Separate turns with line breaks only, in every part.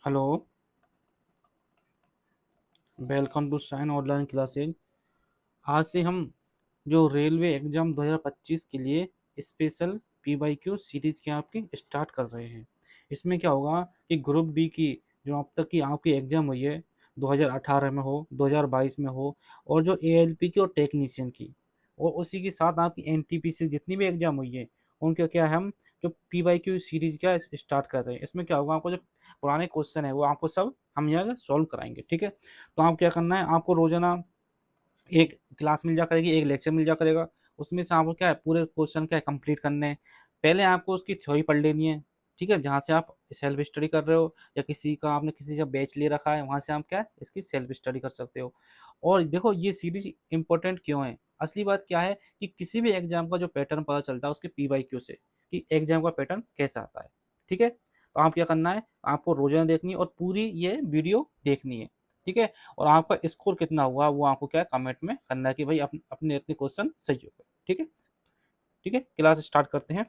Hello, welcome to Shine online classes. आज से हम जो रेलवे एग्जाम 2025 के लिए स्पेशल पीवाईक्यू सीरीज की आपकी स्टार्ट कर रहे हैं। इसमें क्या होगा कि ग्रुप बी की जो अब तक की आपकी एग्जाम हुई है 2018 में हो, 2022 में हो, और जो एएलपी की और टेक्नीशियन की, और उसी के साथ आपकी एनटीपीसी जितनी भी एग्जाम हुई है उनके क्या है, हम जो पीवाईक्यू सीरीज क्या स्टार्ट कर रहे हैं। इसमें क्या होगा, आपको जो पुराने क्वेश्चन है वो आपको सब हम यहाँ सॉल्व कराएंगे। ठीक है, तो आप क्या करना है, आपको रोजाना एक क्लास मिल जा करेगी, एक लेक्चर मिल जा करेगा। उसमें से आपको क्या है, पूरे क्वेश्चन क्या है कंप्लीट करने हैं। पहले आपको उसकी थ्योरी पढ़ लेनी है। ठीक है, जहाँ से आप सेल्फ स्टडी कर रहे हो या किसी का आपने किसी का बैच ले रखा है, वहाँ से आप क्या है इसकी सेल्फ स्टडी कर सकते हो। और देखो ये सीरीज इंपॉर्टेंट क्यों है, असली बात क्या है कि किसी भी एग्जाम का जो पैटर्न पता चलता है उसके पीवाईक्यू से, कि एग्जाम का पैटर्न कैसा आता है। ठीक है, तो आप क्या करना है, आपको रोजाना देखनी है और पूरी ये वीडियो देखनी है। ठीक है, और आपका स्कोर कितना हुआ वो आपको क्या है कमेंट में करना है कि भाई अपने अपने क्वेश्चन सही हो गए। ठीक है, ठीक है, क्लास स्टार्ट करते हैं।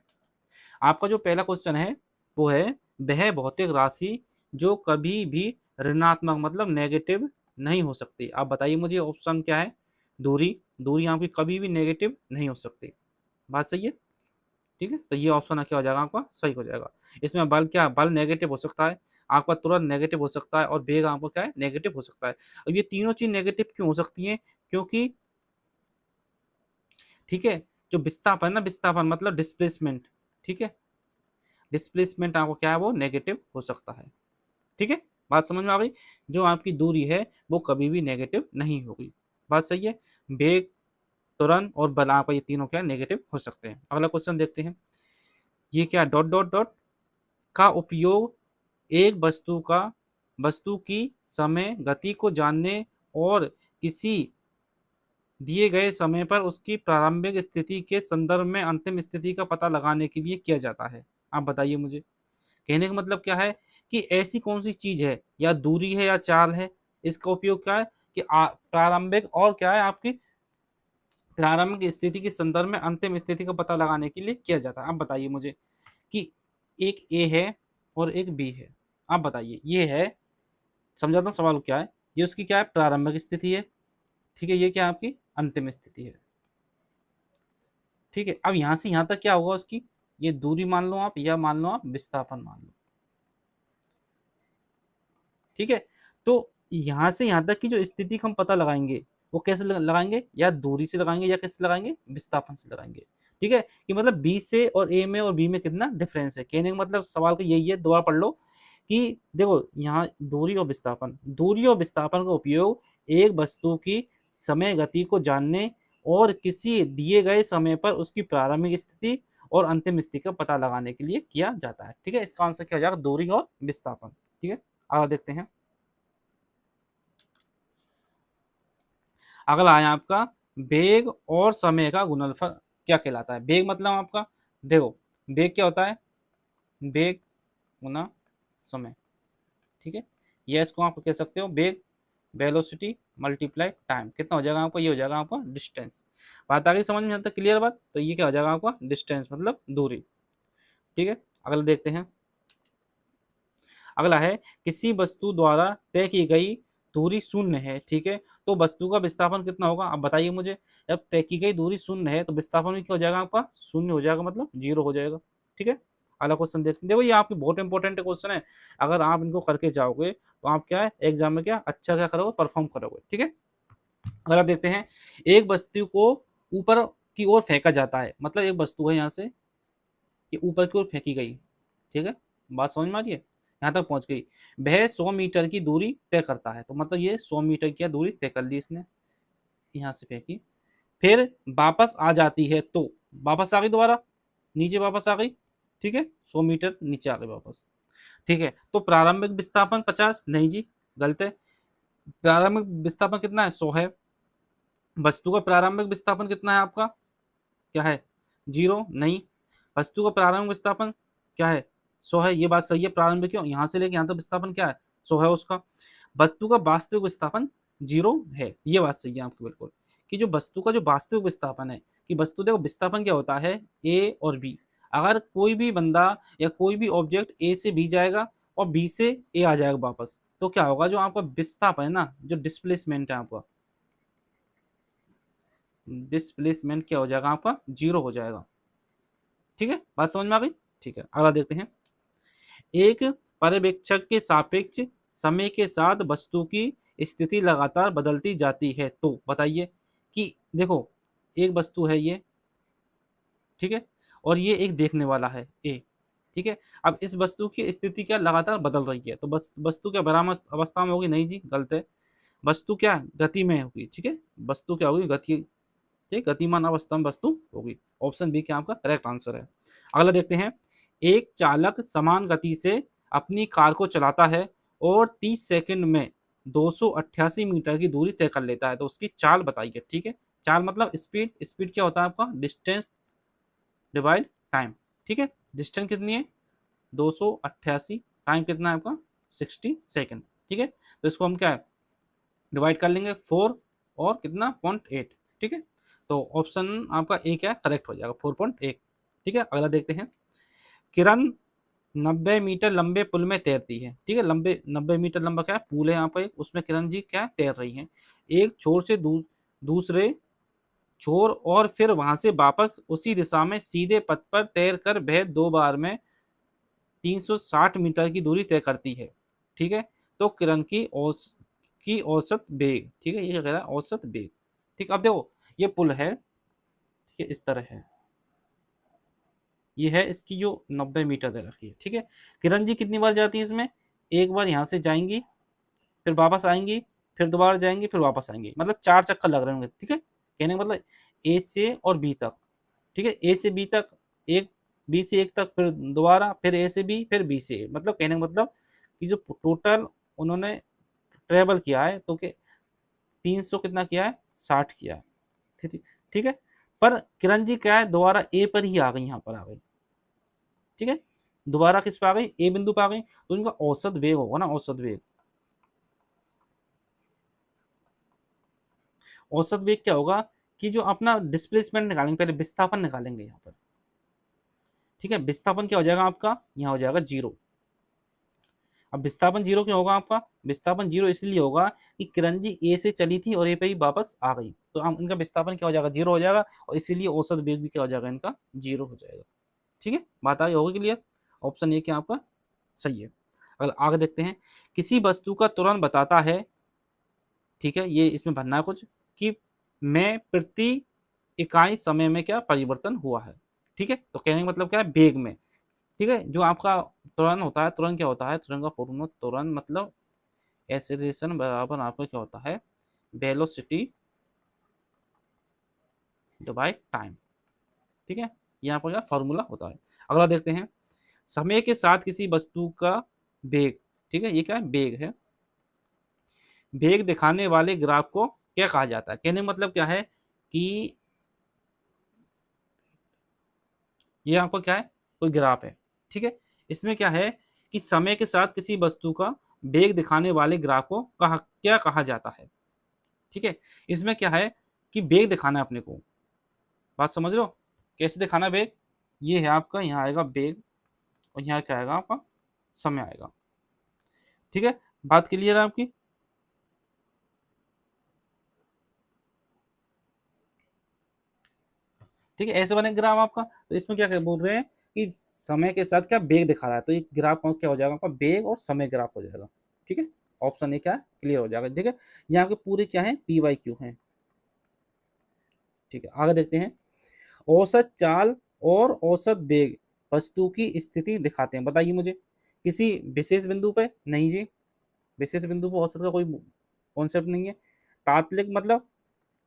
आपका जो पहला क्वेश्चन है वो है, वह भौतिक राशि जो कभी भी ऋणात्मक मतलब नेगेटिव नहीं हो सकती। आप बताइए मुझे, ऑप्शन क्या है। दूरी, दूरी आपकी कभी भी नेगेटिव नहीं हो सकती। बात सही है। ठीक है, तो ये ऑप्शन क्या हो जाएगा, आपका सही हो जाएगा। इसमें बल क्या, बल नेगेटिव हो सकता है, आपका तुरंत नेगेटिव हो सकता है, और वेग आपको क्या है नेगेटिव हो सकता है। अब ये तीनों चीज नेगेटिव क्यों हो सकती है, क्योंकि ठीक है, जो विस्थापन ना, विस्थापन मतलब डिस्प्लेसमेंट। ठीक है, डिस्प्लेसमेंट आपको क्या है वो नेगेटिव हो सकता है। ठीक है, बात समझ में आ गई। जो आपकी दूरी है वो कभी भी नेगेटिव नहीं होगी। बात सही है। वेग, तुरंत और बल, आपका ये तीनों क्या नेगेटिव हो सकते हैं। अगला क्वेश्चन देखते हैं। ये क्या डॉट डॉट डॉट का उपयोग एक वस्तु की समय गति को जानने और किसी दिए गए समय पर उसकी प्रारंभिक स्थिति के संदर्भ में अंतिम स्थिति का पता लगाने के लिए किया जाता है। आप बताइए मुझे, कहने का मतलब क्या है कि ऐसी कौन सी चीज है या दूरी है या चाल है, इसका उपयोग क्या है कि प्रारंभिक और क्या है आपकी प्रारंभिक स्थिति के संदर्भ में अंतिम स्थिति का पता लगाने के लिए किया जाता है। आप बताइए मुझे कि एक ए है और एक बी है। आप बताइए, ये है, समझाता हूँ सवाल क्या है। ये उसकी क्या है प्रारंभिक स्थिति है। ठीक है, ये क्या है आपकी अंतिम स्थिति है। ठीक है, अब यहां से यहां तक क्या होगा उसकी, ये दूरी मान लो आप, या मान लो आप विस्थापन मान लो। ठीक है, तो यहां से यहां तक की जो स्थिति का हम पता लगाएंगे वो कैसे लगाएंगे, या दूरी से लगाएंगे या कैसे लगाएंगे, विस्थापन से लगाएंगे। ठीक है, कि मतलब बी से और ए में और बी में कितना डिफरेंस है। कहने का मतलब सवाल का यही है, दोबारा पढ़ लो कि देखो यहाँ दूरी और विस्थापन, दूरी और विस्थापन का उपयोग एक वस्तु की समय गति को जानने और किसी दिए गए समय पर उसकी प्रारंभिक स्थिति और अंतिम स्थिति का पता लगाने के लिए किया जाता है। ठीक है, इसका आंसर क्या हो जाएगा, दूरी और विस्थापन। ठीक है, आगे देखते हैं। अगला है आपका, वेग और समय का गुणनफल क्या कहलाता है। वेग मतलब आपका, देखो वेग क्या होता है, वेग गुना समय। ठीक है, ये इसको आप कह सकते हो वेग, वेलोसिटी मल्टीप्लाई टाइम, कितना हो जाएगा आपका, ये हो जाएगा आपका डिस्टेंस। बात आ गई समझ में, यहाँ तक क्लियर बात। तो ये क्या हो जाएगा आपका डिस्टेंस मतलब दूरी। ठीक है, अगला देखते हैं। अगला है, किसी वस्तु द्वारा तय की गई दूरी शून्य है। ठीक है, तो वस्तु का विस्थापन कितना होगा, आप बताइए मुझे। जब तय की गई दूरी शून्य है तो विस्थापन भी क्या हो जाएगा आपका, शून्य हो जाएगा, मतलब जीरो हो जाएगा। ठीक है, अगला क्वेश्चन देखते हैं। देखो ये आपकी बहुत इंपॉर्टेंट क्वेश्चन है, अगर आप इनको करके जाओगे तो आप क्या है एग्जाम में क्या अच्छा क्या करोगे, परफॉर्म करोगे। ठीक है, अगला देखते हैं। एक वस्तु को ऊपर की ओर फेंका जाता है, मतलब एक वस्तु है यहाँ से ये ऊपर की ओर फेंकी गई। ठीक है, बात समझ में आ रही है, यहाँ तक पहुंच गई। वह 100 मीटर की दूरी तय करता है, तो मतलब ये 100 मीटर की दूरी तय कर ली इसने, यहाँ से फेंकी, फिर वापस आ जाती है तो वापस आ गई दोबारा, नीचे वापस आ गई। ठीक है, 100 मीटर नीचे आ गई वापस। ठीक है, तो प्रारंभिक विस्थापन 50 नहीं जी, गलत है। प्रारंभिक विस्थापन कितना है, 100 है। वस्तु का प्रारंभिक विस्थापन कितना है आपका, क्या है, जीरो नहीं। वस्तु का प्रारंभिक विस्थापन क्या है, 100 है, ये बात सही है। प्रारंभिक क्यों, यहाँ से लेके यहाँ तक विस्थापन क्या है, 100 है उसका। वस्तु का वास्तविक विस्थापन जीरो है, ये बात सही है आपकी बिल्कुल, कि जो वस्तु का जो वास्तविक विस्थापन है, कि वस्तु देखो विस्थापन क्या होता है, ए और बी। अगर कोई भी बंदा या कोई भी ऑब्जेक्ट ए से बी जाएगा और बी से ए आ जाएगा वापस, तो क्या होगा, जो आपका विस्थापन है ना, जो डिस्प्लेसमेंट है आपका, डिस्प्लेसमेंट क्या हो जाएगा आपका, जीरो हो जाएगा। ठीक है, बात समझ में आ गई। ठीक है, अगला देखते हैं। एक पर्यवेक्षक के सापेक्ष समय के साथ वस्तु की स्थिति लगातार बदलती जाती है, तो बताइए कि देखो, एक वस्तु है ये, ठीक है, और ये एक देखने वाला है ए, ठीक है। अब इस वस्तु की स्थिति क्या लगातार बदल रही है, तो बस वस्तु क्या बराबर अवस्था में होगी, नहीं जी गलत है। वस्तु क्या गति में होगी, ठीक है, वस्तु क्या होगी, गति, ठीक, गतिमान अवस्था में वस्तु होगी। ऑप्शन बी क्या आपका करेक्ट आंसर है। अगला देखते हैं। एक चालक समान गति से अपनी कार को चलाता है और 30 सेकंड में 288 मीटर की दूरी तय कर लेता है, तो उसकी चाल बताइए। ठीक है, चाल मतलब स्पीड, स्पीड क्या होता है आपका, डिस्टेंस डिवाइड टाइम। ठीक है, डिस्टेंस कितनी है 288, टाइम कितना है आपका 60 सेकंड। ठीक है, तो इसको हम क्या है डिवाइड कर लेंगे 4 और कितना 0.8। ठीक है, तो ऑप्शन आपका ए क्या करेक्ट हो जाएगा 4.8। ठीक है, अगला देखते हैं। किरण 90 मीटर लंबे पुल में तैरती है। ठीक है, लंबे 90 मीटर लंबा क्या है पुल है यहाँ पर एक, उसमें किरण जी क्या तैर रही हैं, एक छोर से दूसरे छोर और फिर वहां से वापस उसी दिशा में सीधे पथ पर तैर कर वह 2 बार में 360 मीटर की दूरी तय करती है। ठीक है, तो किरण की औसत वेग, ठीक है, ये कह रहा है औसत वेग। ठीक, अब देखो ये पुल है, ठीक है, इस तरह है, ये है इसकी जो 90 मीटर दे रखी है। ठीक है, किरण जी कितनी बार जाती है इसमें, एक बार यहाँ से जाएंगी, फिर वापस आएंगी, फिर दोबारा जाएंगी, फिर वापस आएंगी, मतलब 4 चक्कर लग रहे होंगे। ठीक है, कहने का मतलब ए से और बी तक, ठीक है, ए से बी तक एक, बी से एक तक, फिर दोबारा, फिर ए से बी, फिर बी से ए, मतलब कहने का मतलब कि जो टोटल उन्होंने ट्रेवल किया है, तो कि 300 कितना किया है 60 किया है। ठीक, ठीक है, पर किरण जी क्या है दोबारा ए पर ही आ गई, यहाँ पर आ गई। ठीक है, दोबारा किस पे आ गई, ए बिंदु पे आ गई, तो इनका औसत वेग होगा ना, औसत वेग, औसत वेग क्या होगा कि जो अपना डिस्प्लेसमेंट निकालेंगे, पहले विस्थापन निकालेंगे यहाँ पर। ठीक है, विस्थापन क्या हो जाएगा आपका, यहाँ हो जाएगा जीरो। अब विस्थापन जीरो क्यों होगा आपका, विस्थापन जीरो इसलिए होगा कि किरण जी ए से चली थी और ए पे ही वापस आ गई, तो हम इनका विस्थापन क्या हो जाएगा जीरो हो जाएगा, और इसीलिए औसत वेग भी क्या हो जाएगा इनका जीरो हो जाएगा। ठीक है, बात आगे होगी क्लियर। ऑप्शन ए क्या आपका सही है। अगर आगे देखते हैं। किसी वस्तु का तुरंत बताता है, ठीक है, ये इसमें भरना है कुछ, कि मैं प्रति इकाई समय में क्या परिवर्तन हुआ है। ठीक है, तो कहने का मतलब क्या है वेग में। ठीक है, जो आपका त्वरण होता है, त्वरण क्या होता है, त्वरण का फॉर्मूला, त्वरण मतलब एक्सेलरेशन बराबर आपका क्या होता है वेलोसिटी डिवाइड टाइम। ठीक है, यहाँ पर क्या फॉर्मूला होता है। अगला देखते हैं। समय के साथ किसी वस्तु का वेग, ठीक है, ये क्या है वेग है, वेग दिखाने वाले ग्राफ को क्या कहा जाता है, कहने का मतलब क्या है कि ये आपको क्या है कोई ग्राफ है। ठीक है, इसमें क्या है कि समय के साथ किसी वस्तु का वेग दिखाने वाले ग्राफ को क्या कहा जाता है। ठीक है, इसमें क्या है कि वेग दिखाना है अपने को, बात समझ रहे हो, कैसे दिखाना वेग, ये है आपका, यहाँ आएगा वेग और यहाँ क्या आएगा आपका समय आएगा। ठीक है, बात क्लियर है आपकी। ठीक है, ऐसे बने ग्राफ आपका, तो इसमें क्या बोल रहे हैं कि समय के साथ क्या वेग दिखा रहा है, तो ये ग्राफ क्या हो जाएगा आपका वेग और समय ग्राफ हो जाएगा। ठीक है, ऑप्शन ए क्या है क्लियर हो जाएगा। ठीक है, यहाँ के पूरे क्या है पी वाई क्यू है। ठीक है, आगे देखते हैं। औसत चाल और औसत वेग वस्तु की स्थिति दिखाते हैं, बताइए मुझे किसी विशेष बिंदु पे, नहीं जी विशेष बिंदु पर औसत का कोई कॉन्सेप्ट नहीं है। तात्कालिक मतलब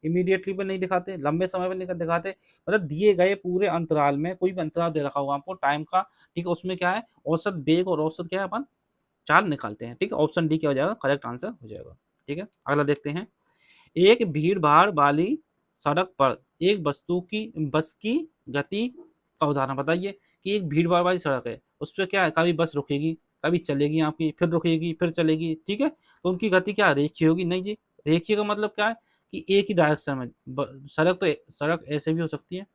इमीडिएटली पे नहीं दिखाते, लंबे समय पे नहीं दिखाते, मतलब दिए गए पूरे अंतराल में, कोई भी अंतराल दे रखा होगा आपको टाइम का, ठीक है, उसमें क्या है औसत वेग और औसत क्या है अपन चाल निकालते हैं। ठीक है, ऑप्शन डी क्या हो जाएगा करेक्ट आंसर हो जाएगा। ठीक है, अगला देखते हैं। एक भीड़ भाड़ वाली सड़क पर एक वस्तु की बस की गति का उदाहरण बताइए, कि एक भीड़ भाड़ वाली सड़क है, उस पर क्या है कभी बस रुकेगी, कभी चलेगी आपकी, फिर रुकेगी, फिर चलेगी। ठीक है, तो उनकी गति क्या रेखीय होगी, नहीं जी, रेखीय का मतलब क्या है कि एक ही डायरेक्शन में सड़क, तो सड़क ऐसे भी हो सकती है,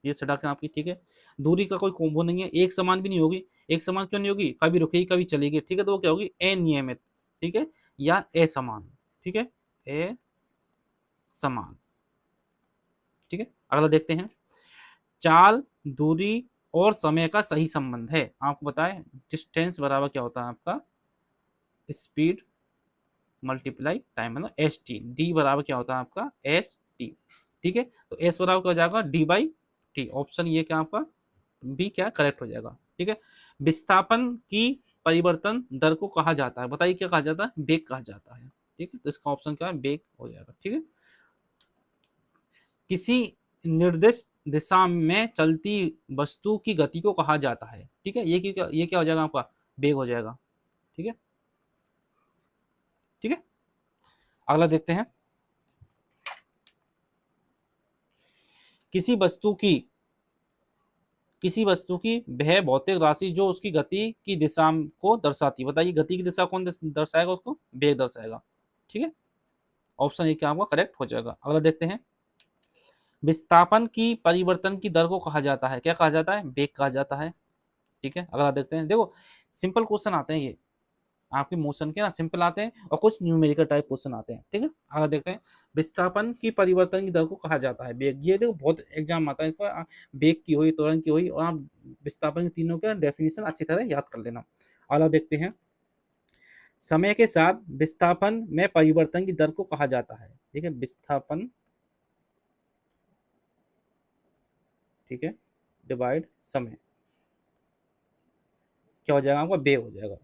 ये सड़क है आपकी, ठीक है। दूरी का कोई वो नहीं है, एक समान भी नहीं होगी। एक समान क्यों नहीं होगी, कभी रुकेगी कभी चलेगी, ठीक है। तो वो क्या होगी, अनियमित, ठीक है, या असमान, ठीक है, असमान, ठीक है। अगला देखते हैं, चाल, दूरी और समय का सही संबंध है। आपको बताएं डिस्टेंस बराबर क्या होता है आपका, स्पीड मल्टीप्लाई टाइम, मतलब एस टी। डी बराबर क्या होता है आपका, एस टी, ठीक है। तो एस बराबर क्या हो जाएगा, डी बाई टी। ऑप्शन ये क्या आपका बी क्या करेक्ट हो जाएगा, ठीक है। विस्थापन की परिवर्तन दर को कहा जाता है, बताइए क्या कहा जाता है, वेग कहा जाता है, ठीक है। तो इसका ऑप्शन क्या है, वेग हो जाएगा, ठीक है। किसी निर्दिष्ट दिशा में चलती वस्तु की गति को कहा जाता है, ठीक है। ये क्या हो जाएगा आपका, वेग हो जाएगा, ठीक है, ठीक है। अगला देखते हैं, किसी वस्तु की किसी वस्तु की वह भौतिक राशि जो उसकी गति की दिशा को दर्शाती है। बताइए गति की दिशा कौन दर्शाएगा, उसको वेग दर्शाएगा, ठीक है। ऑप्शन ए क्या आपका करेक्ट हो जाएगा। अगला देखते हैं, विस्थापन की परिवर्तन की दर को कहा जाता है, क्या कहा जाता है, वेग कहा जाता है, ठीक है। अगला देखते हैं, देखो सिंपल क्वेश्चन आते हैं ये आपके मोशन के ना, सिंपल आते हैं और कुछ न्यूमेरिकल टाइप क्वेश्चन आते हैं, ठीक है। अगला देखते हैं, विस्थापन की परिवर्तन की दर को कहा जाता है वेग। ये देखो बहुत एग्जाम आता है इसको, वेग की हुई, त्वरण की हुई, और आप विस्थापन के तीनों का डेफिनेशन अच्छी तरह याद कर लेना। अगला देखते हैं, समय के साथ विस्थापन में परिवर्तन की दर को कहा जाता है, ठीक है, विस्थापन, ठीक है, डिवाइड समय, क्या हो जाएगा आपका, वेग हो जाएगा,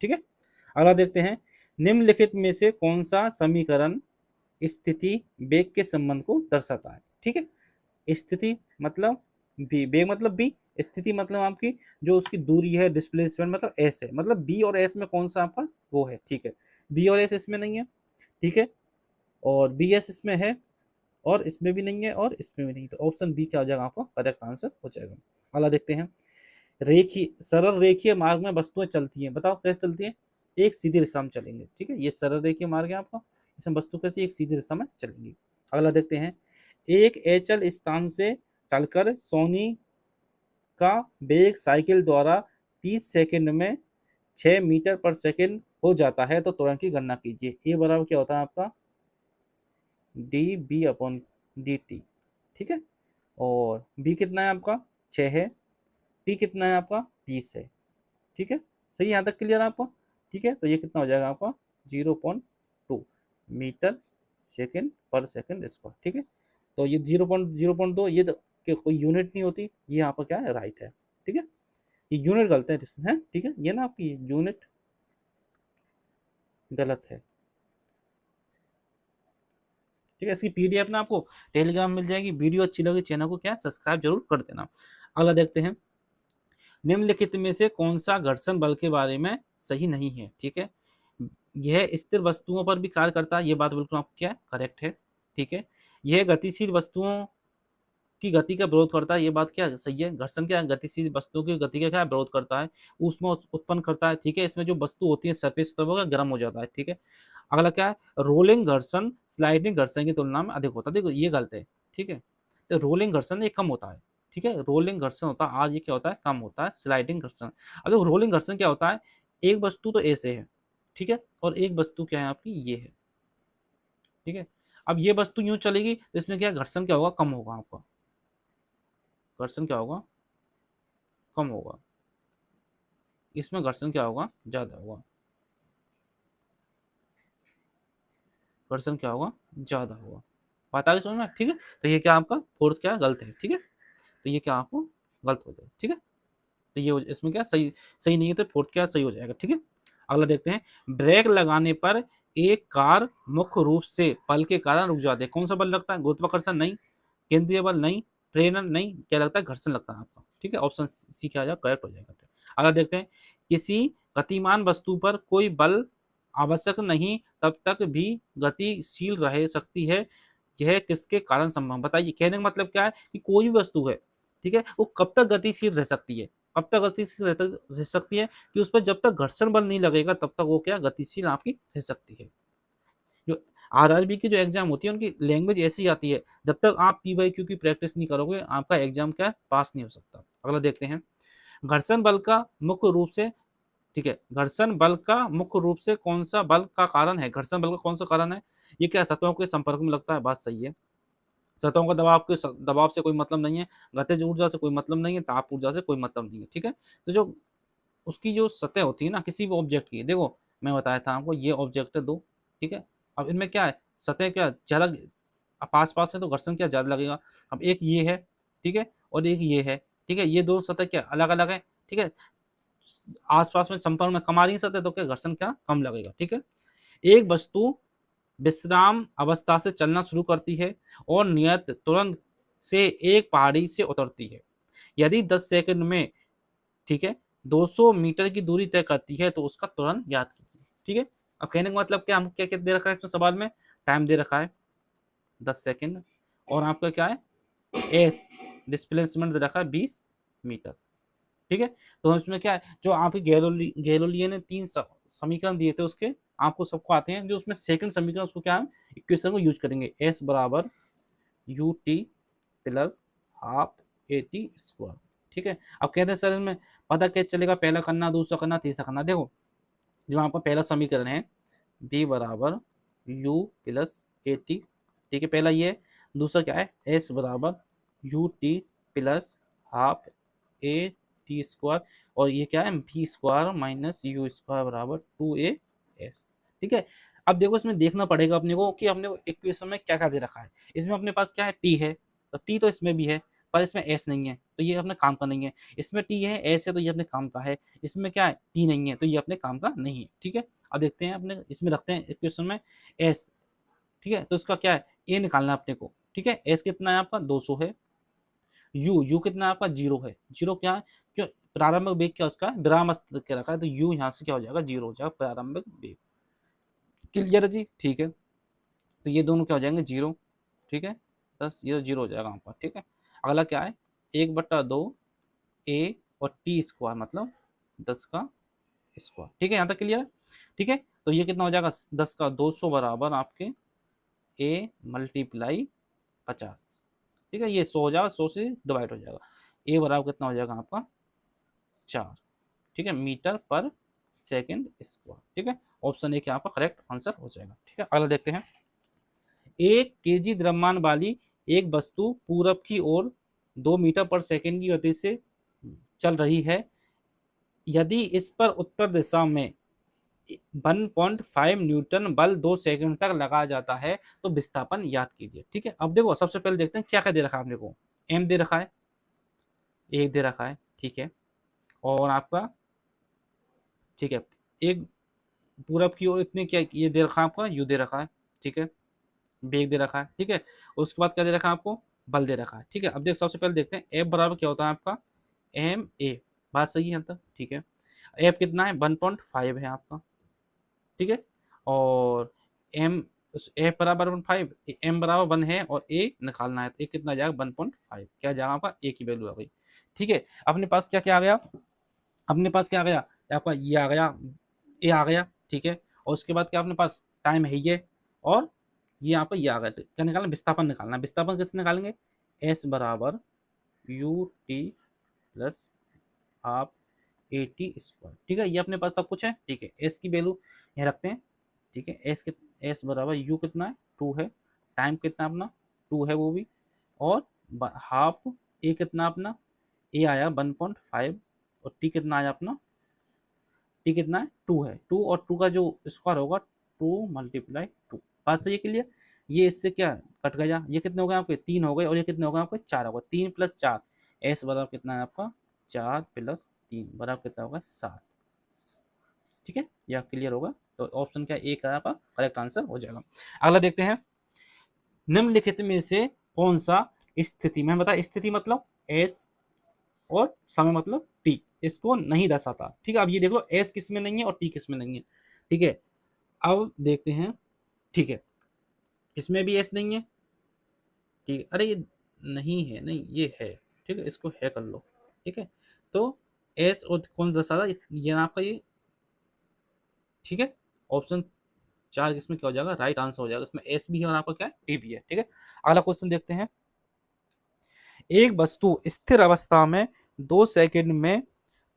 ठीक है। अगला देखते हैं, निम्नलिखित में से कौन सा समीकरण स्थिति वेग के संबंध को दर्शाता है, ठीक है। स्थिति मतलब बी, वेग मतलब बी, स्थिति मतलब आपकी जो उसकी दूरी है, डिस्प्लेसमेंट मतलब एस है, मतलब बी और एस में कौन सा आपका वो है, ठीक है। बी और एस इसमें नहीं है, ठीक है, और बी एस इसमें है, और इसमें भी नहीं है, और इसमें भी नहीं, तो ऑप्शन बी क्या हो जाएगा आपका करेक्ट आंसर हो जाएगा। अगला देखते हैं, रेखीय सरल रेखीय मार्ग में वस्तुएं चलती हैं, बताओ कैसे चलती हैं, एक सीधी दिशा में चलेंगे, ठीक है। ये सरल रेखीय मार्ग है आपका, इसमें वस्तु कैसे एक सीधी दिशा में चलेंगी। अगला देखते हैं, एक अचल स्थान से चलकर सोनी का वेग साइकिल द्वारा 30 सेकंड में 6 मीटर पर सेकंड हो जाता है, तो त्वरण की गणना कीजिए। ए बराबर क्या होता है आपका, D B upon D T, ठीक है। और बी कितना है आपका, 6 है, टी कितना है आपका, 30 है, ठीक है। सही यहाँ तक क्लियर है आपको, ठीक है। तो ये कितना हो जाएगा आपका 0.2 मीटर सेकंड पर सेकंड स्क्वायर, ठीक है। तो ये 0.2 ये तो कोई यूनिट नहीं होती, ये यहाँ पर क्या है, राइट है, ठीक है। ये यूनिट गलत है इसमें, है, ठीक है, ये ना आपकी यूनिट गलत है, ठीक है। इसकी पीडीएफ ना आपको टेलीग्राम मिल जाएगी। वीडियो अच्छी लगी चैनल को क्या सब्सक्राइब जरूर कर देना। अगला देखते हैं, निम्नलिखित में से कौन सा घर्षण बल के बारे में सही नहीं है, ठीक है। यह स्थिर वस्तुओं पर भी कार्य करता है, ये बात बिल्कुल आपको क्या करेक्ट है, ठीक है। यह गतिशील वस्तुओं की गति का विरोध करता है, ये बात क्या सही है। घर्षण क्या है, गतिशील वस्तुओं की गति का क्या विरोध करता है, ऊष्मा उत्पन्न करता है, ठीक है। इसमें जो वस्तु होती है सरफेस तो वो गर्म हो जाता है, ठीक है। अगला क्या है, रोलिंग घर्षण स्लाइडिंग घर्षण की तुलना में अधिक होता है, देखो ये गलत है, ठीक है। तो रोलिंग घर्षण ये कम होता है, ठीक है, रोलिंग घर्षण होता है, आज ये क्या होता है, कम होता है स्लाइडिंग घर्षण। अब देखो रोलिंग घर्षण क्या होता है, एक वस्तु तो ऐसे है, ठीक है, और एक वस्तु क्या है आपकी ये है, ठीक है। अब ये वस्तु यूं चलेगी तो इसमें क्या घर्षण क्या होगा, कम होगा आपका, घर्षण क्या होगा, कम होगा। इसमें घर्षण क्या होगा, ज्यादा होगा, घर्षण क्या होगा, ज्यादा होगा। बात आ गई समझ में, ठीक है। तो ये क्या आपका फोर्थ क्या गलत है, ठीक है। तो ये क्या आपको गलत हो जाएगा, ठीक है। तो ये इसमें क्या सही सही नहीं है, तो फोर्थ क्या सही हो जाएगा, ठीक है। अगला देखते हैं, ब्रेक लगाने पर एक कार मुख्य रूप से बल के कारण रुक जाती है, कौन सा बल लगता है, गुरुत्वाकर्षण नहीं, केंद्रीय बल नहीं, प्रेरण नहीं, क्या लगता है, घर्षण लगता है आपका, ठीक है। ऑप्शन सी क्या आ जाएगा करेक्ट हो जाएगा। अगला देखते हैं, किसी गतिमान वस्तु पर कोई बल आवश्यक नहीं तब तक भी गतिशील रह सकती है, यह किसके कारण संभव, बताइए। कहने का मतलब क्या है कि कोई भी वस्तु है, ठीक है, वो कब तक गतिशील रह सकती है, कब तक गतिशील रह सकती है, कि उस पर जब तक घर्षण बल नहीं लगेगा तब तक वो क्या गतिशील आपकी रह सकती है। जो आरआरबी की जो एग्जाम होती है उनकी लैंग्वेज ऐसी आती है, जब तक आप पी बाई क्यू की प्रैक्टिस नहीं करोगे आपका एग्जाम क्या पास नहीं हो सकता। अगला देखते हैं, घर्षण बल का मुख्य रूप से, ठीक है, घर्षण बल का मुख्य रूप से कौन सा बल का कारण है, घर्षण बल का कौन सा कारण है, ये क्या सतहों के संपर्क में लगता है, बात सही है। सतहों का दबाव से कोई मतलब नहीं है, गतिज ऊर्जा से कोई मतलब नहीं है, ताप ऊर्जा से कोई मतलब नहीं है, ठीक है। तो जो उसकी जो सतह होती है ना किसी भी ऑब्जेक्ट की, देखो मैं बताया था आपको ये ऑब्जेक्ट है दो, ठीक है, अब इनमें क्या है, सतह क्या ज्यादा पास पास है तो घर्षण क्या ज्यादा लगेगा। अब एक ये है, ठीक है, और एक ये है, ठीक है, ये दो सतह क्या अलग अलग है, ठीक है, आसपास में संपर्क में कम आ रही है सतह तो क्या घर्षण क्या कम लगेगा, ठीक है। एक वस्तु विश्राम अवस्था से चलना शुरू करती है और नियत तुरंत से एक पहाड़ी से उतरती है, यदि 10 सेकंड में, ठीक है, 200 मीटर की दूरी तय करती है तो उसका तुरंत याद कीजिए, ठीक है। अब कहने का मतलब क्या, हम क्या क्या दे रखा है इसमें सवाल में, टाइम दे रखा है 10 सेकंड, और आपका क्या है एस डिस्प्लेसमेंट दे रखा है 20 मीटर, ठीक है। तो इसमें क्या है, जो आपके गैलोलियो ने तीन समीकरण दिए थे उसके आपको सबको आते हैं, जो उसमें सेकंड समीकरण उसको क्या हम इक्वेशन को यूज करेंगे, एस बराबर U T plus half A T square, ठीक है। अब कहते हैं सर इसमें पता कैसे चलेगा, पहला करना दूसरा करना तीसरा करना, देखो जो आपका पहला समीकरण है बी बराबर यू प्लस ए टी, ठीक है, पहला ये है। दूसरा क्या है एस बराबर U T plus half A T square, और ये क्या है B square minus U square बराबर 2 ए एस, ठीक है। अब देखो इसमें देखना पड़ेगा अपने को कि हमने इक्वेशन में क्या क्या दे रखा है, इसमें अपने पास क्या है टी है, तो टी तो इसमें भी है पर इसमें एस नहीं है तो ये अपने काम का नहीं है, इसमें टी है एस है तो ये अपने काम का है, इसमें क्या है टी नहीं है तो ये अपने काम का नहीं है, ठीक है। अब देखते हैं अपने इसमें रखते हैं इक्वेशन में एस, ठीक है, तो इसका क्या है ए निकालना है अपने को, ठीक है, एस कितना है आपका 200 है, यू कितना है आपका 0 है, जीरो क्या है, क्यों प्रारंभिक वेग क्या उसका विराम के रखा है तो यू यहाँ से क्या हो जाएगा 0 हो जाएगा प्रारंभिक वेग, क्लियर है जी, ठीक है। तो ये दोनों क्या हो जाएंगे 0, ठीक है, बस ये 0 हो जाएगा आपका, ठीक है। अगला क्या है 1/2 ए और टी स्क्वायर मतलब 10 का स्क्वायर, ठीक है, यहाँ तक क्लियर है, ठीक है। तो ये कितना हो जाएगा 10 का 200 बराबर आपके ए मल्टीप्लाई 50, ठीक है, ये 100 हो जाएगा, 100 से डिवाइड हो जाएगा, ए बराबर कितना हो जाएगा आपका 4, ठीक है, मीटर पर सेकेंड स्क्वायर, ठीक है। ऑप्शन ए क्या आपका करेक्ट आंसर हो जाएगा, ठीक है। अगला देखते हैं, 1 केजी द्रव्यमान वाली एक वस्तु पूरब की ओर 2 मीटर पर सेकेंड की गति से चल रही है, यदि इस पर उत्तर दिशा में 1.5 न्यूटन बल 2 सेकंड तक लगाया जाता है तो विस्थापन याद कीजिए, ठीक है। अब देखो सबसे पहले देखते हैं क्या क्या दे रखा है आपने को, एम दे रखा है, एक दे रखा है, ठीक है, और आपका, ठीक है, एक पूरब की ओर इतने क्या ये दे रखा है आपका यू दे रखा है, ठीक है, बेग दे रखा है, ठीक है, उसके बाद क्या दे रखा है आपको बल दे रखा है, ठीक है। अब देख सबसे पहले देखते हैं एफ बराबर क्या होता है आपका एम ए, बात सही है अब तक, ठीक है। एफ कितना है 1.5 है आपका, ठीक है, और एम ए बराबर 1.5, एम बराबर 1 है और ए निकालना है तो ए कितना जाएगा 1.5, क्या जाएगा आपका ए की वैल्यू आ गई, ठीक है। अपने पास क्या क्या आ गया, अपने पास क्या आ गया आपका ये आ गया ए आ गया, ठीक है, और उसके बाद क्या अपने पास टाइम है ये, और ये यहाँ पर ये आ गया, तो क्या निकालना विस्थापन निकालना, विस्थापन किससे निकालेंगे एस बराबर U T plus half A T square, ठीक है, ये अपने पास सब कुछ है, ठीक है, एस की वैल्यू यहाँ रखते हैं, ठीक है, एस बराबर यू कितना है 2 है, टाइम कितना अपना 2 है वो भी, और हाफ ए कितना अपना ए आया 1.5, और टी कितना आया अपना टी कितना है 2 है, 2 और 2 का जो स्क्वायर होगा 2 × 2, बात सही है क्लियर। ये इससे क्या कट गया, ये कितने हो गए आपके 3 हो गए और ये कितने हो गए आपके 4 हो गए, 3 + 4 एस बराबर कितना है आपका 4 + 3 बराबर कितना होगा 7, ठीक है, यह क्लियर होगा। तो ऑप्शन क्या ए का आपका करेक्ट आंसर हो जाएगा। अगला देखते हैं, निम्नलिखित में से कौन सा स्थिति में बता, स्थिति मतलब एस और समय मतलब टी इसको नहीं दर्शाता, ठीक है। अब ये देख लो एस किस में नहीं है और टी किस में नहीं है, ठीक है। अब देखते हैं, ठीक है, इसमें भी एस नहीं है, ठीक है, अरे ये नहीं है, नहीं ये है, ठीक है, इसको है कर लो, ठीक है। तो एस और कौन दर्शाता ये आपका ये, ठीक है, ऑप्शन 4 इसमें क्या हो जाएगा, राइट आंसर हो जाएगा। इसमें एस भी है और आपका क्या है, टी भी है। ठीक है, अगला क्वेश्चन देखते हैं। एक वस्तु स्थिर अवस्था में 2 सेकंड में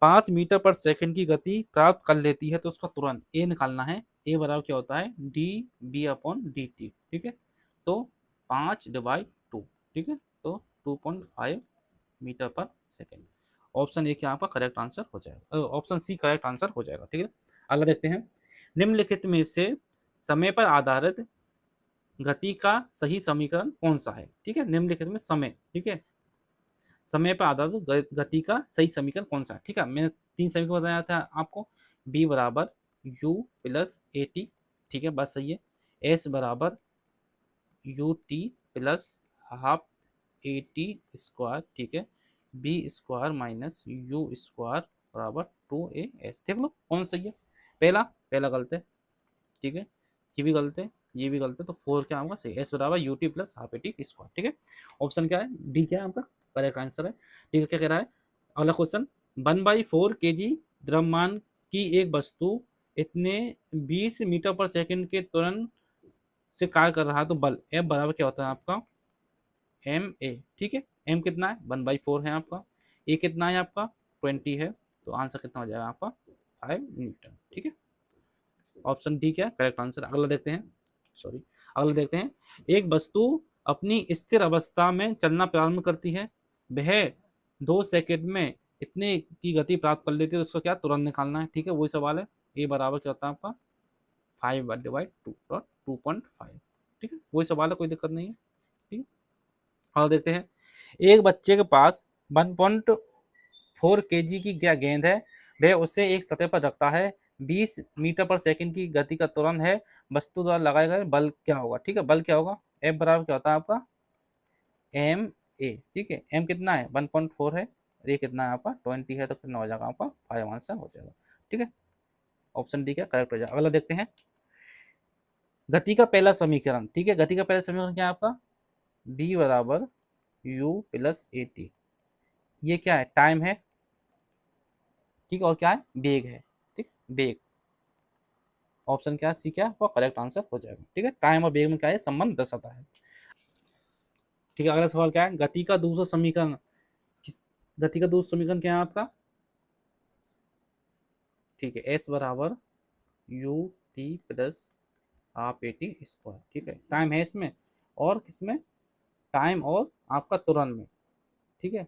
5 मीटर पर सेकंड की गति प्राप्त कर लेती है, तो उसका तुरंत ए निकालना है। ए बराबर क्या होता है, D B upon D T. ठीक है, तो 5/2। ठीक है, तो 2.5 मीटर पर सेकंड। ऑप्शन ए क्या आपका करेक्ट आंसर हो जाएगा, ऑप्शन सी करेक्ट आंसर हो जाएगा। ठीक है, अगला देखते हैं। निम्नलिखित में से समय पर आधारित गति का सही समीकरण कौन सा है। ठीक है, निम्नलिखित में समय, ठीक है, समय पर आधारित गति का सही समीकरण कौन सा है। ठीक है, मैंने 3 समीकरण बताया था आपको। बी बराबर यू प्लस ए टी, ठीक है, बात सही है। एस बराबर U T plus half A T square, ठीक है। B square minus U square बराबर 2 ए एस। देख लो कौन सही है। पहला पहला गलत है, ठीक है, ये भी गलत है, ये भी गलत है, तो 4 क्या होगा सही। एस बराबर U T plus half A T square. ठीक है, ऑप्शन क्या है, डी क्या है आपका करेक्ट आंसर है। ठीक है, क्या कह रहा है अगला क्वेश्चन। 1/4 kg द्रव्यमान की एक वस्तु इतने 20 मीटर पर सेकंड के त्वरण से कार्य कर रहा है, तो बल एफ बराबर क्या होता है आपका, एम ए। ठीक है, एम कितना है, 1/4 है आपका, ए कितना है आपका 20 है, तो आंसर कितना हो जाएगा आपका 5 न्यूटन। ठीक है, ऑप्शन डी क्या है करेक्ट आंसर। अगला देखते हैं, सॉरी, अगला देखते हैं। एक वस्तु अपनी स्थिर अवस्था में चलना प्रारंभ करती है, वह 2 सेकंड में इतने की गति प्राप्त कर लेती है, तो उसको क्या तुरंत निकालना है। ठीक है, वही सवाल है। ए बराबर क्या होता है आपका 5/2.2.5। ठीक है, वही सवाल है, कोई दिक्कत नहीं है। ठीक है, और देखते हैं। एक बच्चे के पास 1.4 kg की क्या गेंद है, वह उसे एक सतह पर रखता है। 20 मीटर पर सेकंड की गति का त्वरण है, वस्तु द्वारा लगाए गए बल क्या होगा। ठीक है, बल क्या होगा, एफ बराबर क्या होता है आपका एम ए। ठीक है, एम कितना है 1.4 है, ए कितना है आपका 20 है, तो कितना हो जाएगा आपका 5 आंसर हो जाएगा। ठीक है, ऑप्शन डी क्या करेक्ट हो जाएगा। अगला देखते हैं। गति का पहला समीकरण, ठीक है, गति का पहला समीकरण क्या है आपका, बी बराबर यू प्लस ए टी। ये क्या है, टाइम है, ठीक, और क्या है वेग है। ठीक, वेग, ऑप्शन क्या है सी क्या है वो करेक्ट आंसर हो जाएगा। ठीक है, टाइम और वेग में क्या है संबंध दर्शाता है। ठीक है, अगला सवाल क्या है, गति का दूसरा समीकरण गति का दूसरा समीकरण क्या है आपका, ठीक है, एस बराबर U T plus half A T square. ठीक है, टाइम है इसमें और किसमें, टाइम और आपका तुरंत में। ठीक है,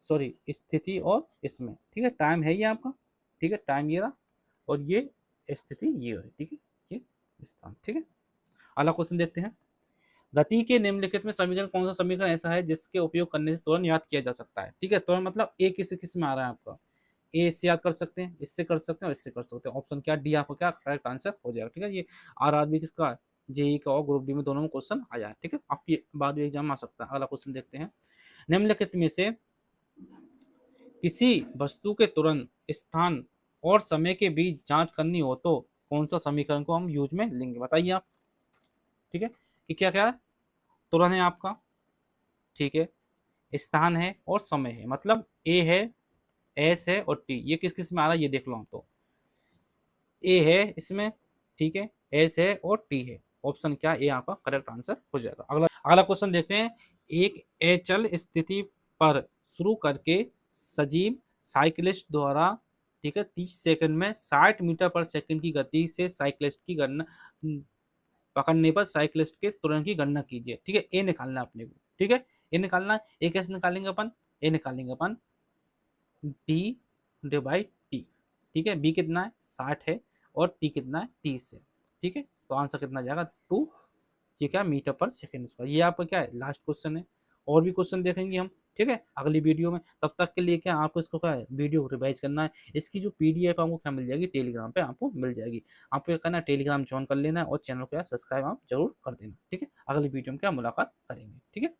सॉरी, स्थिति और इसमें। ठीक है, टाइम है ये आपका, ठीक है, टाइम ये रहा, और ये स्थिति ये है। ठीक है, ये स्थान। ठीक है, अगला क्वेश्चन देखते हैं। गति के निम्नलिखित में समीकरण कौन सा समीकरण ऐसा है जिसके उपयोग करने से तुरंत याद किया जा सकता है। ठीक है, तुरंत मतलब ए किस में आ रहा है आपका, ए इससे याद कर सकते हैं, इससे कर सकते हैं और इससे कर सकते हैं। ऑप्शन क्या, डी आपको क्या करेक्ट आंसर हो जाएगा। ठीक है, ये आरआरबी किसका, जेई का और ग्रुप डी में दोनों में क्वेश्चन आया है। ठीक है, आपकी बाद में एग्जाम आ सकता है। अगला क्वेश्चन देखते हैं। निम्नलिखित में से किसी वस्तु के तुरंत स्थान और समय के बीच जांच करनी हो तो कौन सा समीकरण को हम यूज में लेंगे, बताइए आप। ठीक है, कि क्या क्या तुरंत है आपका, ठीक है, स्थान है और समय है, मतलब ए है, एस है और टी। ये किस किस में आ रहा है ये देख लो हम तो, ए है इसमें, ठीक है, एस है और टी है। ऑप्शन क्या, ए आपका करेक्ट आंसर हो जाएगा। अगला अगला क्वेश्चन देखते हैं। एक अचल स्थिति पर शुरू करके सजीव साइकिलिस्ट द्वारा, ठीक है, 30 सेकंड में 60 मीटर पर सेकंड की गति से साइकिलिस्ट की गणना पकड़ने पर साइकिलिस्ट के तुरंत की गणना कीजिए। ठीक है, ए निकालना है अपने को। ठीक है, ए निकालना है। ए कैसे निकालेंगे अपन, ए निकालेंगे अपन बी डिवाइड टी। ठीक है, बी कितना है 60 है और टी कितना है 30 है। ठीक है, तो आंसर कितना जाएगा 2, ये क्या मीटर पर सेकेंड स्क्वायर। ये आपका क्या है लास्ट क्वेश्चन है, और भी क्वेश्चन देखेंगे हम। ठीक है, अगली वीडियो में। तब तक के लिए क्या आपको इसको क्या है वीडियो रिवाइज करना है। इसकी जो पीडीएफ आपको क्या मिल जाएगी, टेलीग्राम पे आपको मिल जाएगी। आपको क्या करना है, टेलीग्राम ज्वाइन कर लेना है और चैनल को सब्सक्राइब आप जरूर कर देना। ठीक है, अगली वीडियो में क्या मुलाकात करेंगे। ठीक है।